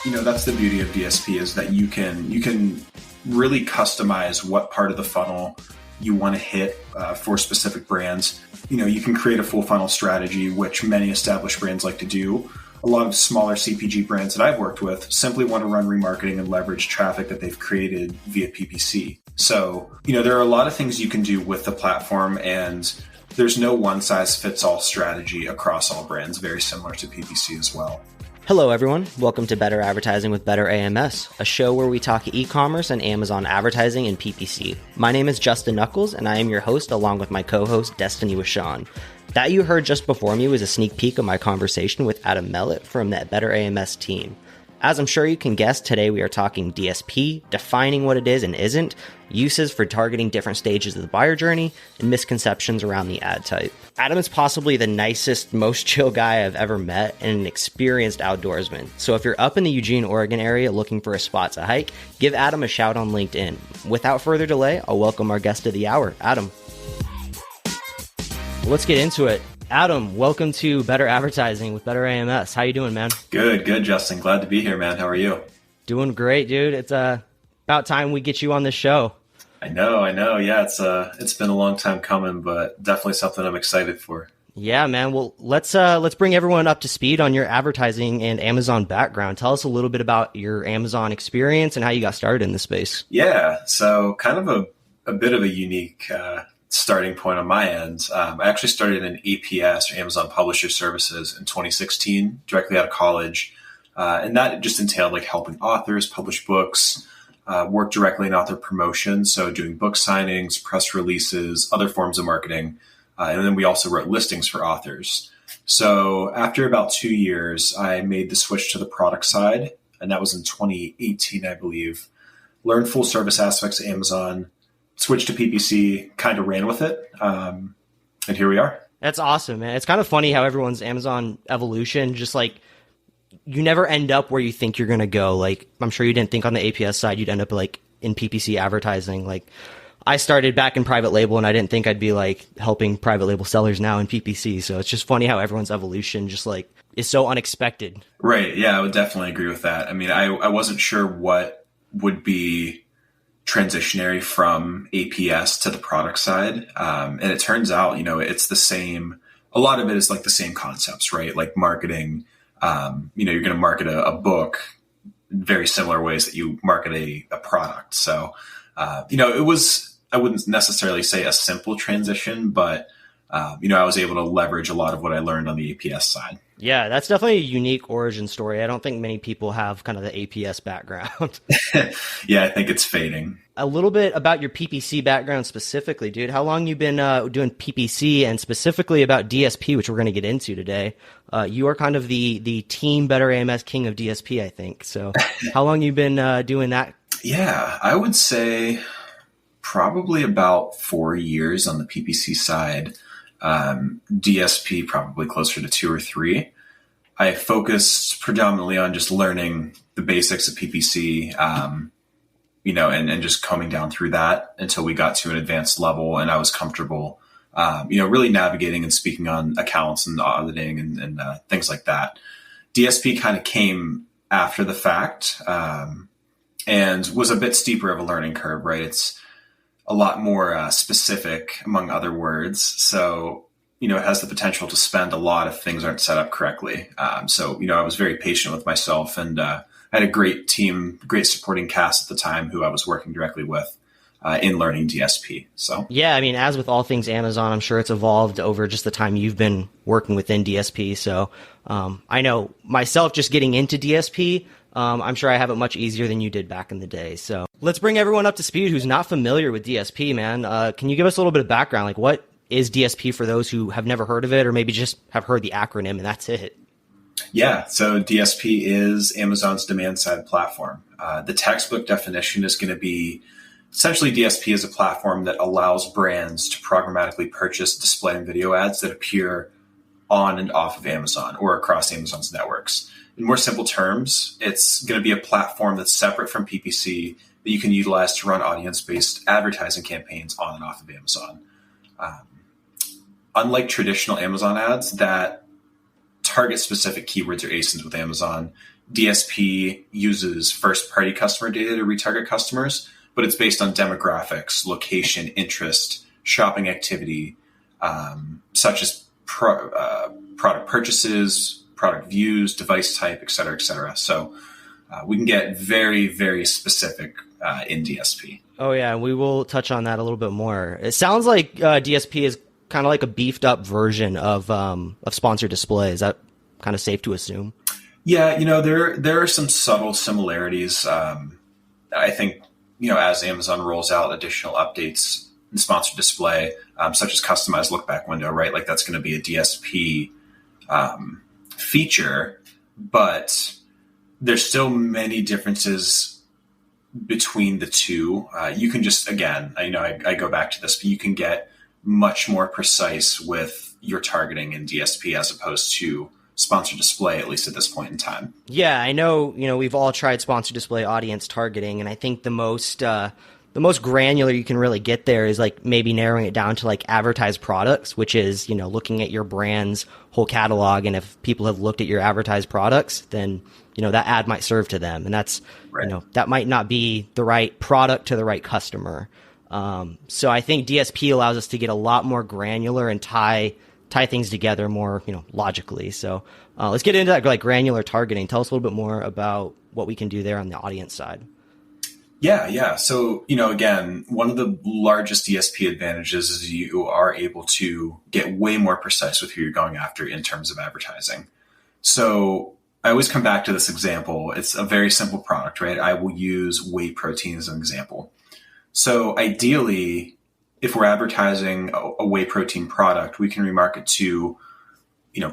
That's the beauty of DSP, is that you can really customize what part of the funnel you want to hit for specific brands. You can create a full funnel strategy, which many established brands like to do. A lot of smaller CPG brands that I've worked with simply want to run remarketing and leverage traffic that they've created via PPC. So, there are a lot of things you can do with the platform, and there's no one size fits all strategy across all brands, very similar to PPC as well. Hello, everyone. Welcome to Better Advertising with Better AMS, a show where we talk e-commerce and Amazon advertising and PPC. My name is Justin Knuckles, and I am your host along with my co-host, Destiny with Sean. That you heard just before me was a sneak peek of my conversation with Adam Mellett from that Better AMS team. As I'm sure you can guess, today we are talking DSP, defining what it is and isn't, uses for targeting different stages of the buyer journey, and misconceptions around the ad type. Adam is possibly the nicest, most chill guy I've ever met and an experienced outdoorsman. So if you're up in the Eugene, Oregon area looking for a spot to hike, give Adam a shout on LinkedIn. Without further delay, I'll welcome our guest of the hour, Adam. Let's get into it. Adam, welcome to Better Advertising with Better AMS. How you doing, man? Good, Justin. Glad to be here, man. How are you? Doing great, dude. It's about time we get you on this show. I know. Yeah, it's been a long time coming, but definitely something I'm excited for. Yeah, man. Well, let's bring everyone up to speed on your advertising and Amazon background. Tell us a little bit about your Amazon experience and how you got started in the space. Yeah, so kind of a bit of a unique starting point on my end. I actually started in APS, or Amazon Publisher Services, in 2016, directly out of college. And that just entailed like helping authors publish books, work directly in author promotion. So doing book signings, press releases, other forms of marketing. And then we also wrote listings for authors. So after about 2 years, I made the switch to the product side. And that was in 2018, I believe. Learned full service aspects of Amazon, switched to PPC, kind of ran with it, and here we are. That's awesome, man. It's kind of funny how everyone's Amazon evolution, just like, you never end up where you think you're going to go. Like, I'm sure you didn't think on the APS side you'd end up like in PPC advertising. Like, I started back in private label, and I didn't think I'd be like helping private label sellers now in PPC. So it's just funny how everyone's evolution just like is so unexpected. Right. Yeah, I would definitely agree with that. I mean, I wasn't sure what would be transitionary from APS to the product side. And it turns out, it's the same. A lot of it is like the same concepts, right? Like marketing, you're going to market a book in very similar ways that you market a product. So, it was, I wouldn't necessarily say a simple transition, but, I was able to leverage a lot of what I learned on the APS side. Yeah, that's definitely a unique origin story. I don't think many people have kind of the APS background. Yeah, I think it's fading. A little bit about your PPC background specifically, dude. How long you been doing PPC, and specifically about DSP, which we're going to get into today. You are kind of the team Better AMS king of DSP, I think. So how long you been doing that? Yeah, I would say probably about 4 years on the PPC side. DSP probably closer to 2 or 3. I focused predominantly on just learning the basics of PPC, and just coming down through that until we got to an advanced level and I was comfortable, really navigating and speaking on accounts and auditing and things like that. DSP kind of came after the fact, and was a bit steeper of a learning curve, right? It's a lot more specific, among other words. So, it has the potential to spend a lot if things aren't set up correctly. So, I was very patient with myself, and I had a great team, great supporting cast at the time who I was working directly with in learning DSP. So, yeah, I mean, as with all things Amazon, I'm sure it's evolved over just the time you've been working within DSP. So I know myself just getting into DSP, I'm sure I have it much easier than you did back in the day. So let's bring everyone up to speed who's not familiar with DSP, man. Can you give us a little bit of background? Like, what is DSP for those who have never heard of it, or maybe just have heard the acronym and that's it? Yeah, so DSP is Amazon's demand-side platform. The textbook definition is going to be essentially DSP is a platform that allows brands to programmatically purchase display and video ads that appear on and off of Amazon or across Amazon's networks. In more simple terms, it's going to be a platform that's separate from PPC that you can utilize to run audience-based advertising campaigns on and off of Amazon. Unlike traditional Amazon ads that target specific keywords or ASINs with Amazon, DSP uses first-party customer data to retarget customers, but it's based on demographics, location, interest, shopping activity, such as product purchases, product views, device type, et cetera, et cetera. So we can get very, very specific in DSP. Oh, yeah, we will touch on that a little bit more. It sounds like DSP is kind of like a beefed up version of sponsored display. Is that kind of safe to assume? Yeah, there are some subtle similarities. I think, as Amazon rolls out additional updates in sponsored display, such as customized look back window, right? Like that's going to be a DSP feature, but there's still many differences between the two. You can just, again, I go back to this, but you can get much more precise with your targeting in DSP as opposed to sponsored display, at least at this point in time. Yeah, I know, we've all tried sponsored display audience targeting, and I think the most granular you can really get there is like maybe narrowing it down to like advertised products, which is, looking at your brand's whole catalog. And if people have looked at your advertised products, then, that ad might serve to them. And that's, right. That might not be the right product to the right customer. So I think DSP allows us to get a lot more granular and tie things together more, logically. So let's get into that like granular targeting. Tell us a little bit more about what we can do there on the audience side. Yeah. So, again, one of the largest DSP advantages is you are able to get way more precise with who you're going after in terms of advertising. So I always come back to this example. It's a very simple product, right? I will use whey protein as an example. So ideally, if we're advertising a whey protein product, we can remarket to,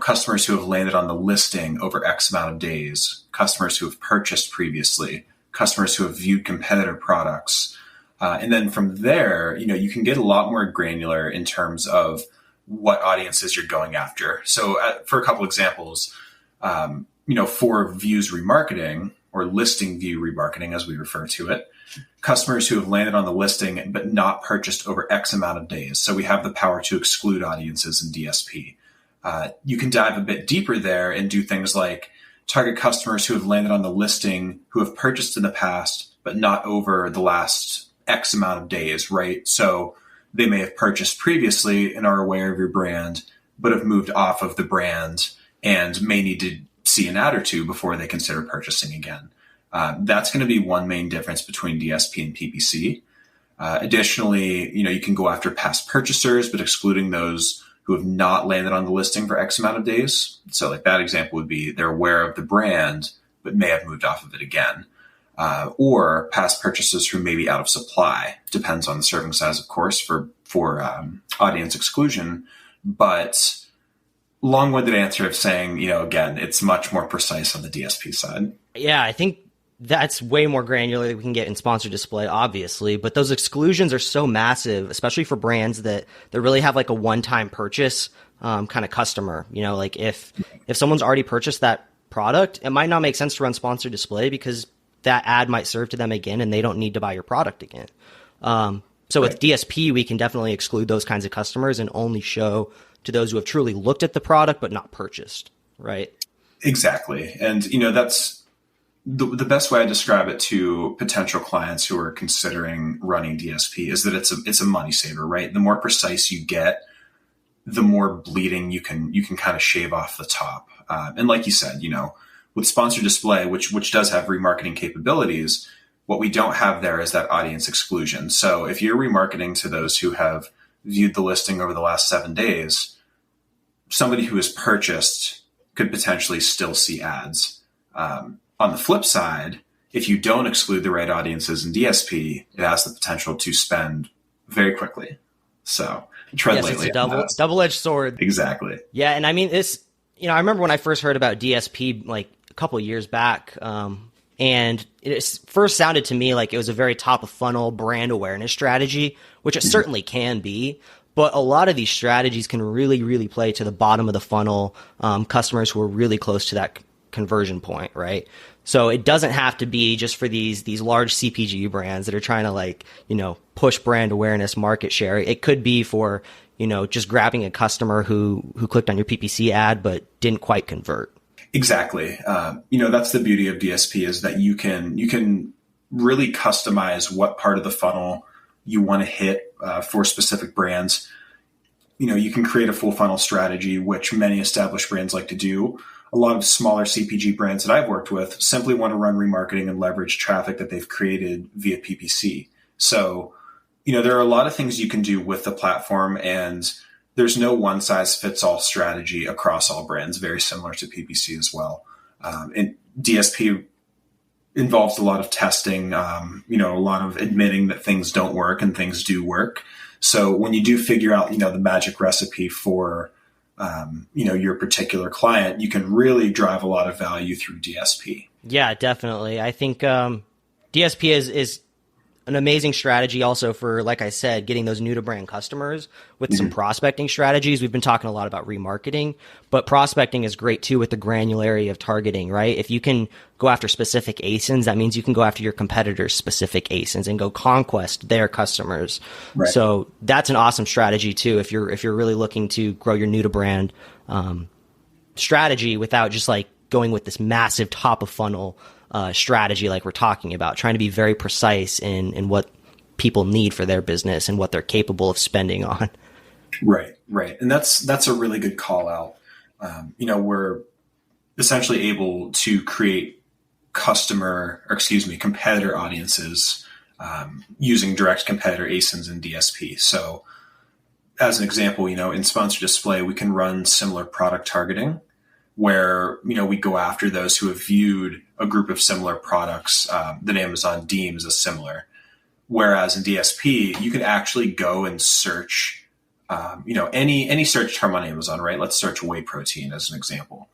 customers who have landed on the listing over X amount of days, customers who have purchased previously, customers who have viewed competitor products. And then from there, you can get a lot more granular in terms of what audiences you're going after. So for a couple examples, for views remarketing or listing view remarketing, as we refer to it, customers who have landed on the listing but not purchased over X amount of days. So we have the power to exclude audiences in DSP. You can dive a bit deeper there and do things like target customers who have landed on the listing who have purchased in the past but not over the last X amount of days, right? So they may have purchased previously and are aware of your brand, but have moved off of the brand and may need to see an ad or two before they consider purchasing again. That's going to be one main difference between DSP and PPC. Additionally, you can go after past purchasers, but excluding those who have not landed on the listing for X amount of days. So like that example would be they're aware of the brand, but may have moved off of it again. Or past purchasers who may be out of supply. Depends on the serving size, of course, for audience exclusion. But long-winded answer of saying, again, it's much more precise on the DSP side. Yeah, I think that's way more granular than we can get in sponsored display, obviously. But those exclusions are so massive, especially for brands that really have like a one-time purchase kind of customer. Like if someone's already purchased that product, it might not make sense to run sponsored display because that ad might serve to them again and they don't need to buy your product again. So with DSP, we can definitely exclude those kinds of customers and only show to those who have truly looked at the product but not purchased, right? Exactly. And, that's the best way I describe it to potential clients who are considering running DSP is that it's a money saver, right? The more precise you get, the more bleeding you can kind of shave off the top. And like you said, with sponsored display, which does have remarketing capabilities, what we don't have there is that audience exclusion. So if you're remarketing to those who have viewed the listing over the last 7 days, somebody who has purchased could potentially still see ads. On the flip side, if you don't exclude the right audiences in DSP, it has the potential to spend very quickly. So tread lightly. It's a double-edged sword. Exactly. Yeah, and I mean, I remember when I first heard about DSP like a couple of years back, and it first sounded to me like it was a very top-of-funnel brand awareness strategy, which it certainly can be. But a lot of these strategies can really, really play to the bottom of the funnel, customers who are really close to that conversion point, right? So it doesn't have to be just for these large CPG brands that are trying to push brand awareness, market share. It could be for, just grabbing a customer who clicked on your PPC ad but didn't quite convert. Exactly. That's the beauty of DSP is that you can really customize what part of the funnel you want to hit for specific brands. You can create a full funnel strategy, which many established brands like to do. A lot of smaller CPG brands that I've worked with simply want to run remarketing and leverage traffic that they've created via PPC. So, there are a lot of things you can do with the platform, and there's no one size fits all strategy across all brands, very similar to PPC as well. And DSP involves a lot of testing, a lot of admitting that things don't work and things do work. So when you do figure out, the magic recipe for, your particular client, you can really drive a lot of value through DSP. Yeah, definitely. I think DSP is an amazing strategy also for, like I said, getting those new to brand customers with some prospecting strategies. We've been talking a lot about remarketing, but prospecting is great too with the granularity of targeting, right? If you can go after specific ASINs, that means you can go after your competitors' specific ASINs and go conquest their customers. Right. So that's an awesome strategy too. If you're really looking to grow your new to brand strategy without just like going with this massive top of funnel strategy like we're talking about, trying to be very precise in what people need for their business and what they're capable of spending on. Right. And that's a really good call out. We're essentially able to create competitor audiences using direct competitor ASINs and DSP. So as an example, in sponsored display, we can run similar product targeting where, we go after those who have viewed a group of similar products that Amazon deems as similar. Whereas in DSP, you can actually go and search, any search term on Amazon, right? Let's search whey protein as an example.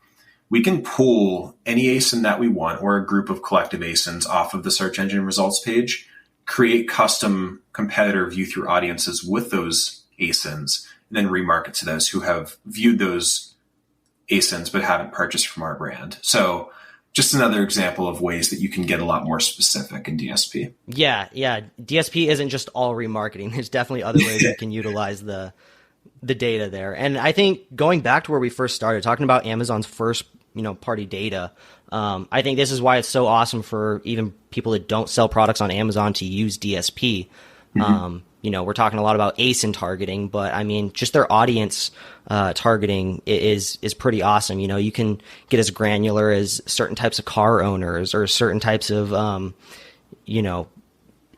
We can pull any ASIN that we want or a group of collective ASINs off of the search engine results page, create custom competitor view through audiences with those ASINs, and then remarket to those who have viewed those ASINs but haven't purchased from our brand. So just another example of ways that you can get a lot more specific in DSP. Yeah. DSP isn't just all remarketing. There's definitely other ways you can utilize the data there. And I think going back to where we first started, talking about Amazon's first party data, I think this is why it's so awesome for even people that don't sell products on Amazon to use DSP. We're talking a lot about ASIN targeting, but I mean, just their audience targeting is pretty awesome. You can get as granular as certain types of car owners or certain types of,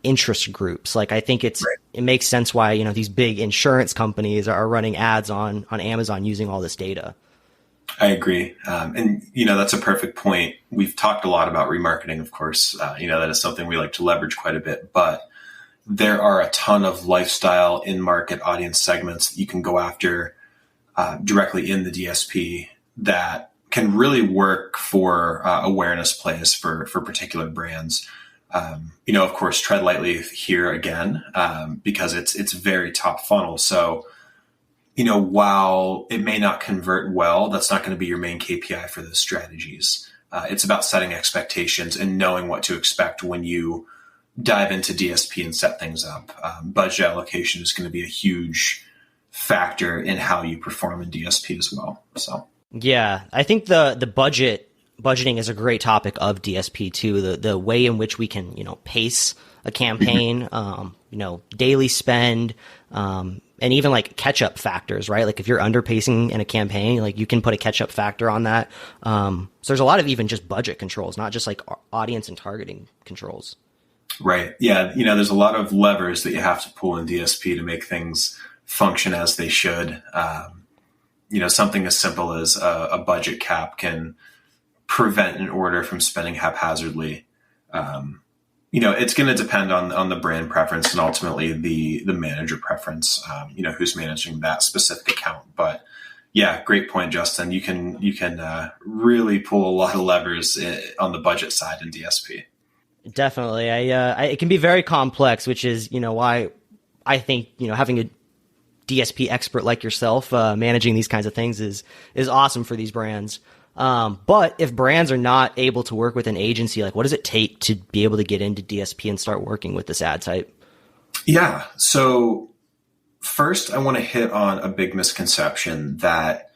interest groups. Like I think it makes sense why, these big insurance companies are running ads on Amazon using all this data. I agree. And that's a perfect point. We've talked a lot about remarketing, of course. That is something we like to leverage quite a bit, but there are a ton of lifestyle in-market audience segments that you can go after directly in the DSP that can really work for awareness plays for particular brands. Of course, tread lightly here again because it's very top funnel. So, while it may not convert well, that's not going to be your main KPI for those strategies. It's about setting expectations and knowing what to expect when you dive into DSP and set things up. Budget allocation is going to be a huge factor in how you perform in DSP as well. So, yeah, I think the budgeting is a great topic of DSP too. The way in which we can, pace a campaign, daily spend, and even like catch up factors, right? Like if you're underpacing in a campaign, like you can put a catch up factor on that. So there's a lot of even just budget controls, not just like audience and targeting controls. Right. Yeah. There's a lot of levers that you have to pull in DSP to make things function as they should. Something as simple as a budget cap can prevent an order from spending haphazardly. It's going to depend on the brand preference and ultimately the manager preference, who's managing that specific account. But yeah, great point, Justin. You can really pull a lot of levers on the budget side in DSP. Definitely. It can be very complex, which is, why I think, having a DSP expert like yourself managing these kinds of things is awesome for these brands. But if brands are not able to work with an agency, like what does it take to be able to get into DSP and start working with this ad type? Yeah. So first I want to hit on a big misconception that,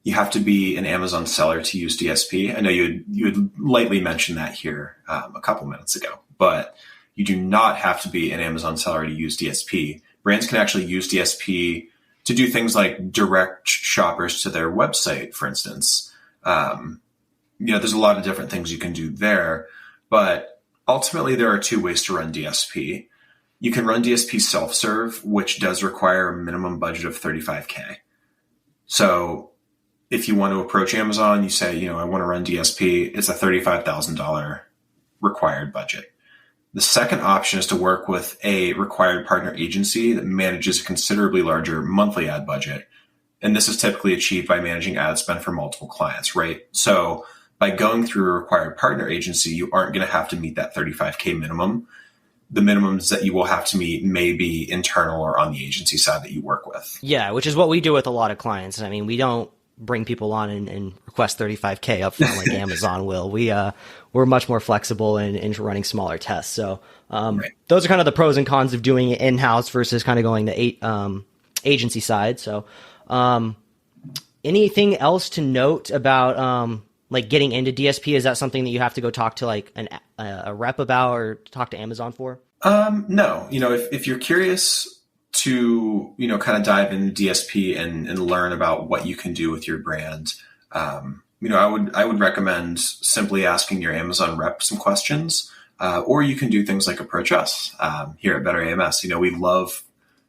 you have to be an Amazon seller to use DSP. I know you had lightly mentioned that here a couple minutes ago, but you do not have to be an Amazon seller to use DSP. Brands can actually use DSP to do things like direct shoppers to their website, for instance. There's a lot of different things you can do there, but ultimately there are two ways to run DSP. You can run DSP self-serve, which does require a minimum budget of $35K. So if you want to approach Amazon, you say, I want to run DSP, it's a $35,000 required budget. The second option is to work with a required partner agency that manages a considerably larger monthly ad budget. And this is typically achieved by managing ad spend for multiple clients, right? So by going through a required partner agency, you aren't going to have to meet that $35K minimum. The minimums that you will have to meet may be internal or on the agency side that you work with. Yeah, which is what we do with a lot of clients. I mean, we don't bring people on and request $35K up front like Amazon will. We're much more flexible in running smaller tests. So right. Those are kind of the pros and cons of doing it in-house versus kind of going the agency side. So anything else to note about like getting into DSP? Is that something that you have to go talk to like a rep about or talk to Amazon for? No. If you're curious to, kind of dive into DSP and learn about what you can do with your brand, I would recommend simply asking your Amazon rep some questions, or you can do things like approach us here at Better AMS. We love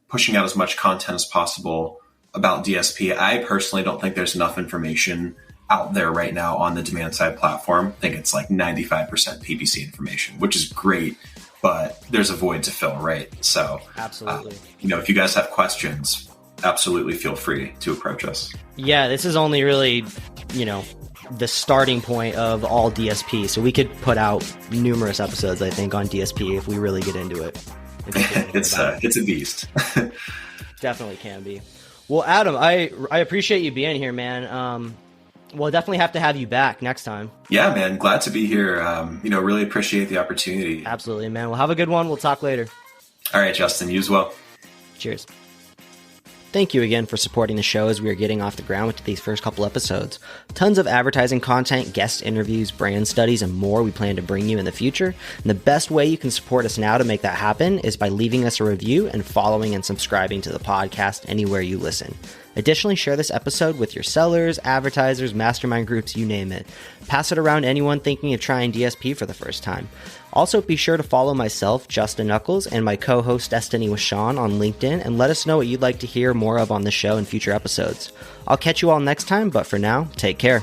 pushing out as much content as possible about DSP. I personally don't think there's enough information out there right now on the demand side platform. I think it's like 95% PPC information, which is great, but there's a void to fill, right? So absolutely. If you guys have questions, absolutely feel free to approach us. Yeah, this is only really, the starting point of all DSP. So we could put out numerous episodes, I think, on DSP if we really get into it. It's a beast. Definitely can be. Well, Adam, I appreciate you being here, man. We'll definitely have to have you back next time. Yeah, man. Glad to be here. Really appreciate the opportunity. Absolutely, man. Well, have a good one. We'll talk later. All right, Justin. You as well. Cheers. Thank you again for supporting the show as we are getting off the ground with these first couple episodes. Tons of advertising content, guest interviews, brand studies, and more we plan to bring you in the future. And the best way you can support us now to make that happen is by leaving us a review and following and subscribing to the podcast anywhere you listen. Additionally, share this episode with your sellers, advertisers, mastermind groups, you name it. Pass it around to anyone thinking of trying DSP for the first time. Also, be sure to follow myself, Justin Knuckles, and my co-host Destiny with Sean on LinkedIn, and let us know what you'd like to hear more of on the show in future episodes. I'll catch you all next time, but for now, take care.